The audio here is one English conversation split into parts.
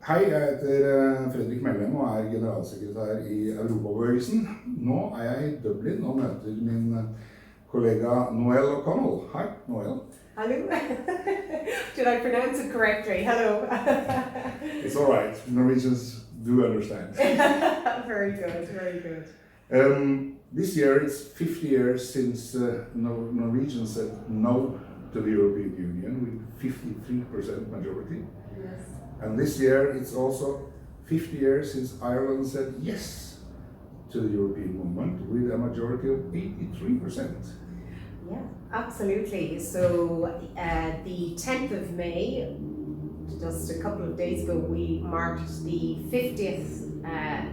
Hei, jeg heter Fredrik Mellem og er generalsekretær i Europabevegelsen. Nå er jeg i Dublin og møter min kollega Noelle O Connell. Hei, Noelle. Hello. Did I pronounce it correctly? Hello. It's all right. Norwegians do understand. Very good, very good. This year it's 50 years since Norwegians said no to the European Union with 53% majority. Yes. And this year it's also 50 years since Ireland said yes to the European movement with a majority of 83%. Yeah, absolutely. So the 10th of May, just a couple of days ago, we marked the 50th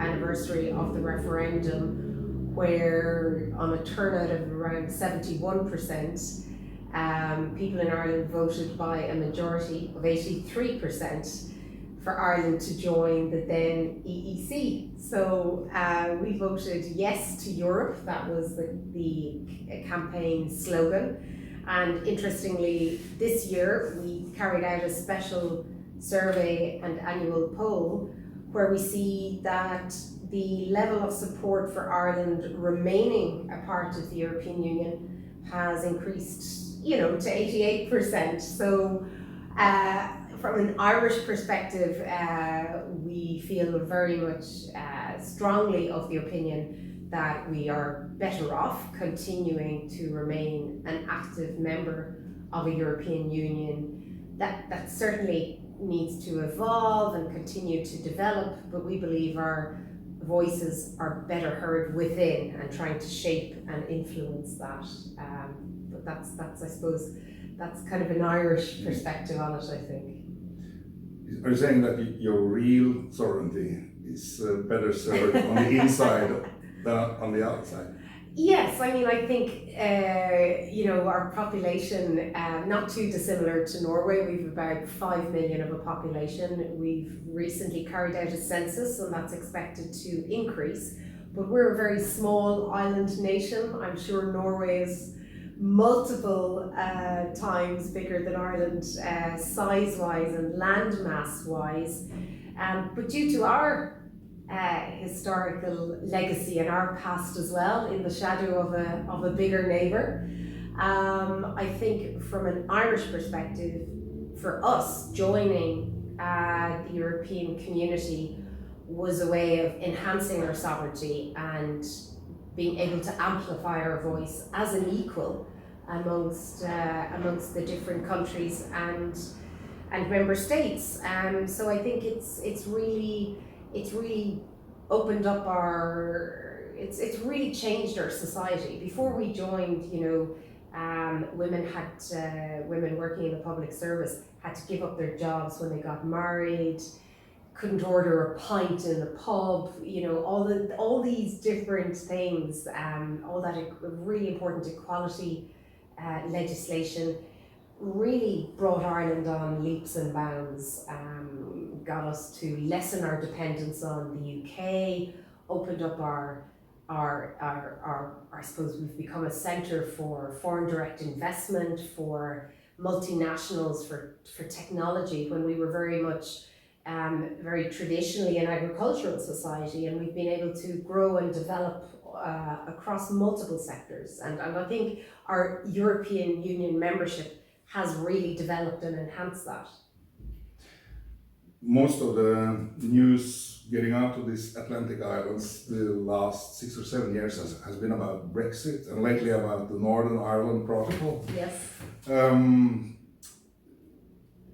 anniversary of the referendum, where on a turnout of around 71%, people in Ireland voted by a majority of 83% for Ireland to join the then EEC. So we voted yes to Europe. That was the campaign slogan. And interestingly, this year we carried out a special survey and annual poll where we see that the level of support for Ireland remaining a part of the European Union has increased, to 88%. So from an Irish perspective, we feel very much strongly of the opinion that we are better off continuing to remain an active member of a European Union that certainly needs to evolve and continue to develop, but we believe our voices are better heard within and trying to shape and influence that. But that's I suppose, that's kind of an Irish perspective on it, I think. Are you saying that your real sovereignty is better served on the inside than on the outside? Yes, I mean, I think, our population, not too dissimilar to Norway. We've about 5 million of a population. We've recently carried out a census and that's expected to increase. But we're a very small island nation. I'm sure Norway is multiple times bigger than Ireland, size-wise and landmass-wise. But due to our historical legacy and our past as well, in the shadow of a bigger neighbour, I think from an Irish perspective, for us, joining the European community was a way of enhancing our sovereignty and being able to amplify our voice as an equal amongst the different countries and member states. So I think it's really opened up it's really changed our society. Before we joined, women working in the public service had to give up their jobs when they got married, couldn't order a pint in the pub, all these different things, all that really important equality legislation really brought Ireland on leaps and bounds, got us to lessen our dependence on the UK, opened up our I suppose we've become a centre for foreign direct investment, for multinationals, for technology, when we were very much very traditionally an agricultural society, and we've been able to grow and develop across multiple sectors. And I think our European Union membership has really developed and enhanced that. Most of the news getting out of these Atlantic islands the last 6 or 7 years has been about Brexit, and lately about the Northern Ireland Protocol. Yes.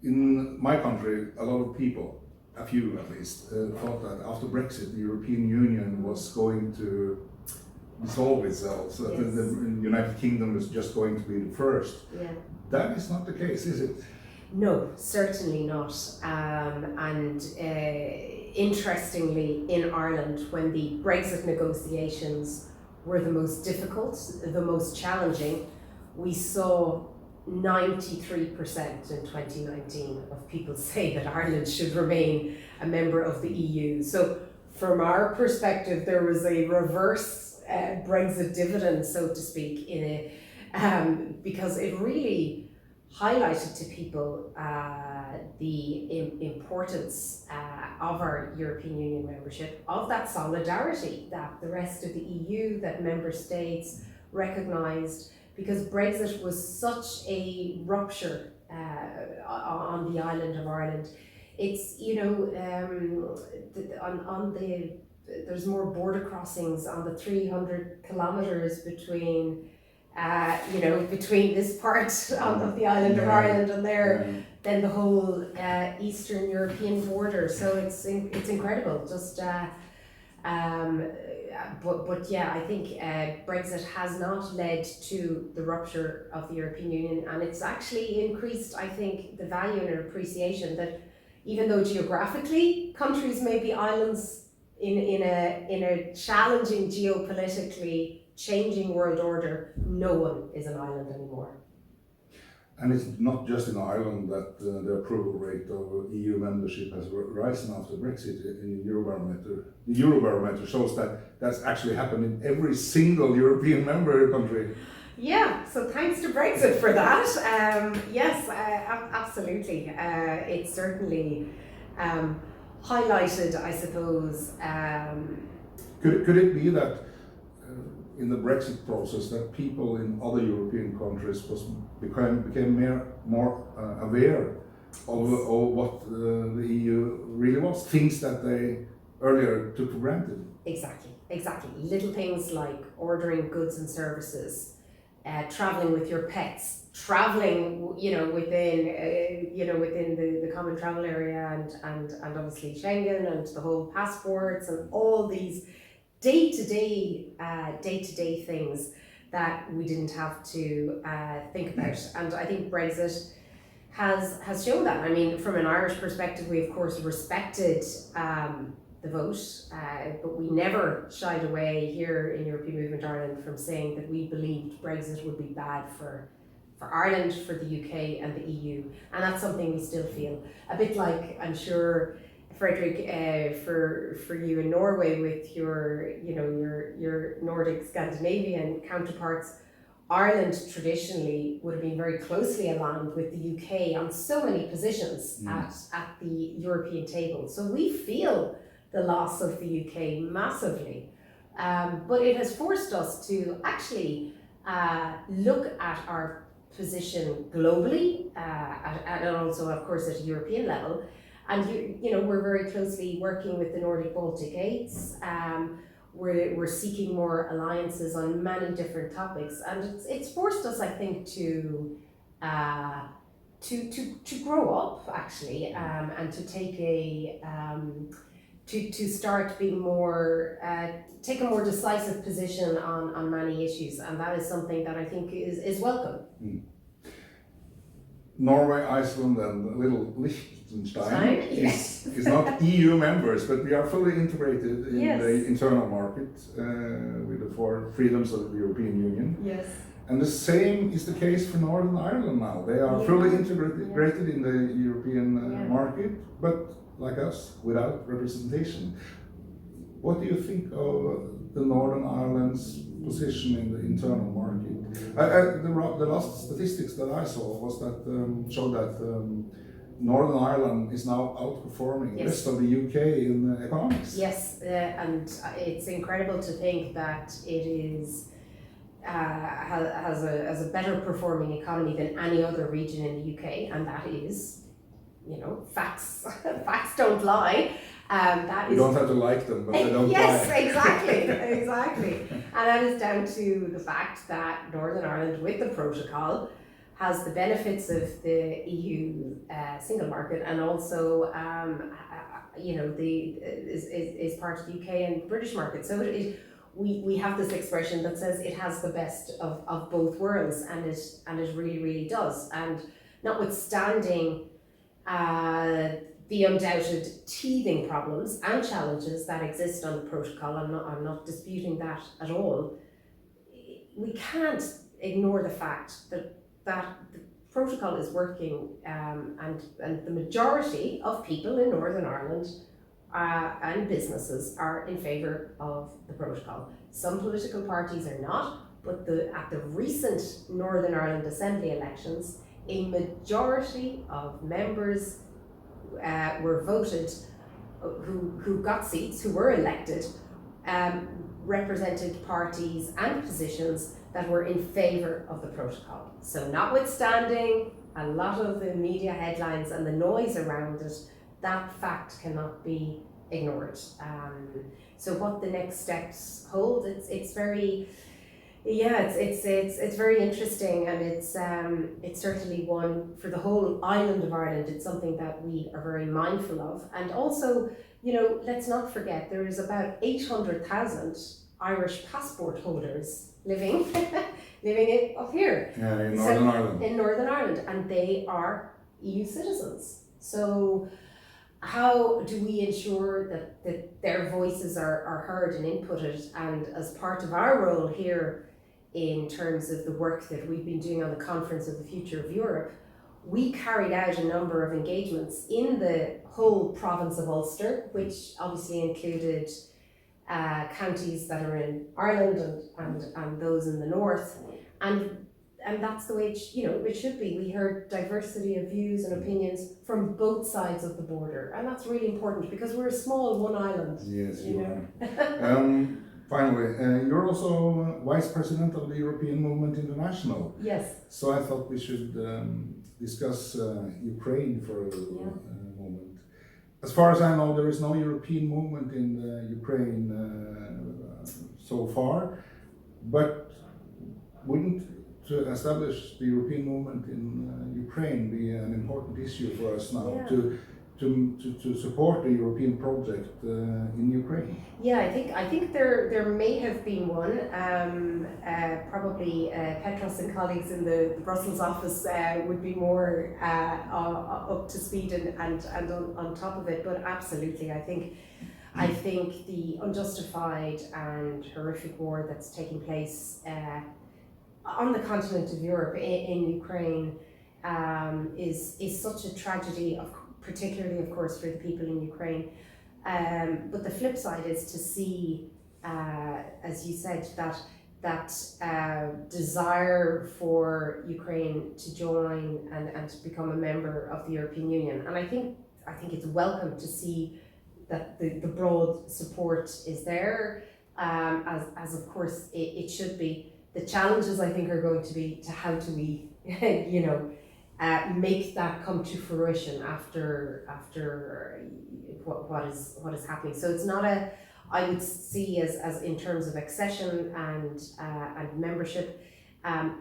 In my country, a lot of people, a few at least, thought that after Brexit the European Union was going to dissolve itself, so that the United Kingdom was just going to be the first. Yeah. That is not the case, is it? No, certainly not. Interestingly, in Ireland, when the Brexit negotiations were the most difficult, the most challenging, we saw 93% in 2019 of people say that Ireland should remain a member of the EU. So from our perspective, there was a reverse Brexit dividend, so to speak, because it really highlighted to people the importance of our European Union membership, of that solidarity that the rest of the EU, that member states recognised, because Brexit was such a rupture on the island of Ireland. It's, there's more border crossings on the 300 kilometres between between this part of the island of Ireland and there, than the whole Eastern European border. So it's incredible. Just but yeah, I think Brexit has not led to the rupture of the European Union, and it's actually increased, I think, the value and appreciation that even though geographically countries may be islands in a challenging geopolitically changing world order, no one is an island anymore. And it's not just in Ireland that the approval rate of EU membership has risen after Brexit in the Eurobarometer. The Eurobarometer shows that that's actually happened in every single European member country. Yeah, so thanks to Brexit for that. Yes, absolutely. It certainly highlighted, I suppose. Could it be that in the Brexit process that people in other European countries became more aware of what the EU really was, things that they earlier took for granted? Exactly. Little things like ordering goods and services, traveling with your pets, traveling, within the common travel area, and obviously Schengen and the whole passports and all these day-to-day things that we didn't have to think about. And I think Brexit has shown that. I mean, from an Irish perspective, we of course respected the vote, but we never shied away here in European Movement Ireland from saying that we believed Brexit would be bad for Ireland, for the UK and the EU. And that's something we still feel. A bit like, I'm sure, Fredrik, for you in Norway with your Nordic Scandinavian counterparts, Ireland traditionally would have been very closely aligned with the UK on so many positions at the European table. So we feel the loss of the UK massively, but it has forced us to actually look at our position globally, and also of course at a European level. And we're very closely working with the Nordic Baltic States. We're seeking more alliances on many different topics, and it's forced us, I think, to grow up actually, and to take to start being more take a more decisive position on many issues, and that is something that I think is welcome. Norway, Iceland, and little Liechtenstein is not EU members, but we are fully integrated in the internal market with the 4 freedoms of the European Union. Yes. And the same is the case for Northern Ireland now. They are fully integrated in the European market, but like us, without representation. What do you think of the Northern Ireland's position in the internal market? The last statistics that I saw was that showed that Northern Ireland is now outperforming the rest of the UK in economics. Yes, and it's incredible to think that it is has a better performing economy than any other region in the UK, and that is, facts. Facts don't lie. You don't have to like them, but they don't lie. Yes, exactly. And that is down to the fact that Northern Ireland, with the protocol, has the benefits of the EU single market, and also is part of the UK and British market. So we have this expression that says it has the best of both worlds, and it really does. And notwithstanding the undoubted teething problems and challenges that exist on the protocol, I'm not disputing that at all. We can't ignore the fact that the protocol is working, and the majority of people in Northern Ireland and businesses are in favour of the protocol. Some political parties are not, but at the recent Northern Ireland Assembly elections, a majority of members were voted, who got seats, who were elected, represented parties and positions that were in favour of the protocol. So notwithstanding a lot of the media headlines and the noise around it, that fact cannot be ignored. So what the next steps hold, it's very, it's very interesting, and it's certainly one for the whole island of Ireland. It's something that we are very mindful of, and also, let's not forget there is about 800,000 Irish passport holders living up here. Yeah, in Northern Ireland. In Northern Ireland, and they are EU citizens. So how do we ensure that their voices are heard and inputted? And as part of our role here, in terms of the work that we've been doing on the Conference of the Future of Europe, we carried out a number of engagements in the whole province of Ulster, which obviously included counties that are in Ireland and those in the north, and that's the way it should be. We heard diversity of views and opinions from both sides of the border, and that's really important because we're a small one island. Yes, you are. Finally, you're also Vice President of the European Movement International. Yes. So I thought we should discuss Ukraine for a moment. As far as I know, there is no European movement in Ukraine so far, but wouldn't to establish the European movement in Ukraine be an important issue for us now to support the European project in Ukraine? Yeah, I think there may have been one. Probably Petros and colleagues in the Brussels office would be more up to speed and on top of it. But absolutely, I think the unjustified and horrific war that's taking place on the continent of Europe in Ukraine is such a tragedy, particularly of course for the people in Ukraine. But the flip side is to see, as you said, that desire for Ukraine to join and to become a member of the European Union. And I think it's welcome to see that the broad support is there, as of course it should be. The challenges I think are going to be to how do we, make that come to fruition after what is happening. So it's not I would see as in terms of accession and membership,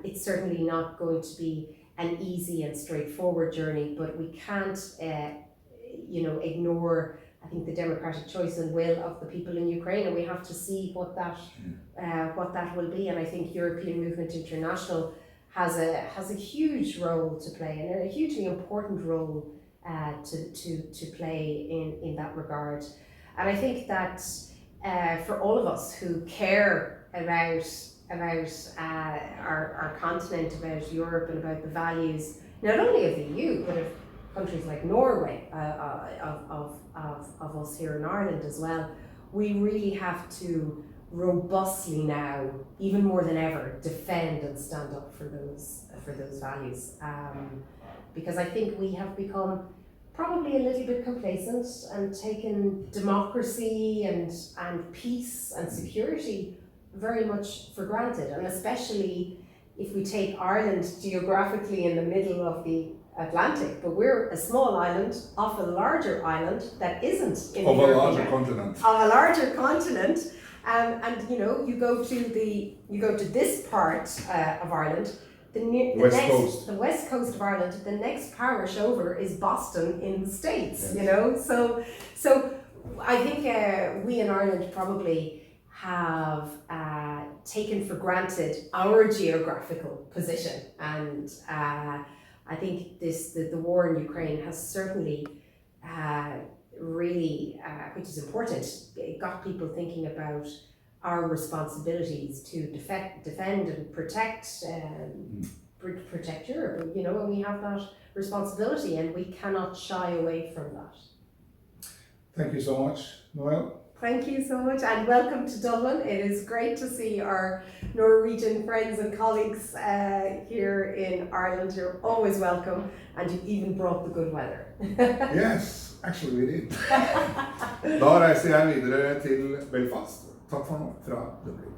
it's certainly not going to be an easy and straightforward journey, but we can't ignore, I think, the democratic choice and will of the people in Ukraine, and we have to see what that will be. And I think European Movement International has a huge role to play, and a hugely important role to play in that regard. And I think that for all of us who care about our continent, about Europe, and about the values not only of the EU but of countries like Norway, of us here in Ireland as well, we really have to robustly now, even more than ever, defend and stand up for those values. Because I think we have become probably a little bit complacent and taken democracy and peace and security very much for granted, and especially if we take Ireland geographically in the middle of the Atlantic, but we're a small island off a larger island that isn't in of the a larger continent. Of a larger continent, and you go to this part of Ireland, the west coast of Ireland. The next parish over is Boston in the States. Yes. So I think we in Ireland probably have taken for granted our geographical position, and I think the war in Ukraine has certainly really, which is important, it got people thinking about our responsibilities to defend and protect Europe, and we have that responsibility, and we cannot shy away from that. Thank you so much, Noelle. Thank you so much, and welcome to Dublin. It is great to see our Norwegian friends and colleagues here in Ireland. You're always welcome, and you even brought the good weather. Yes, actually we did. Da reiser jeg videre til Belfast. Takk for nå fra Dublin.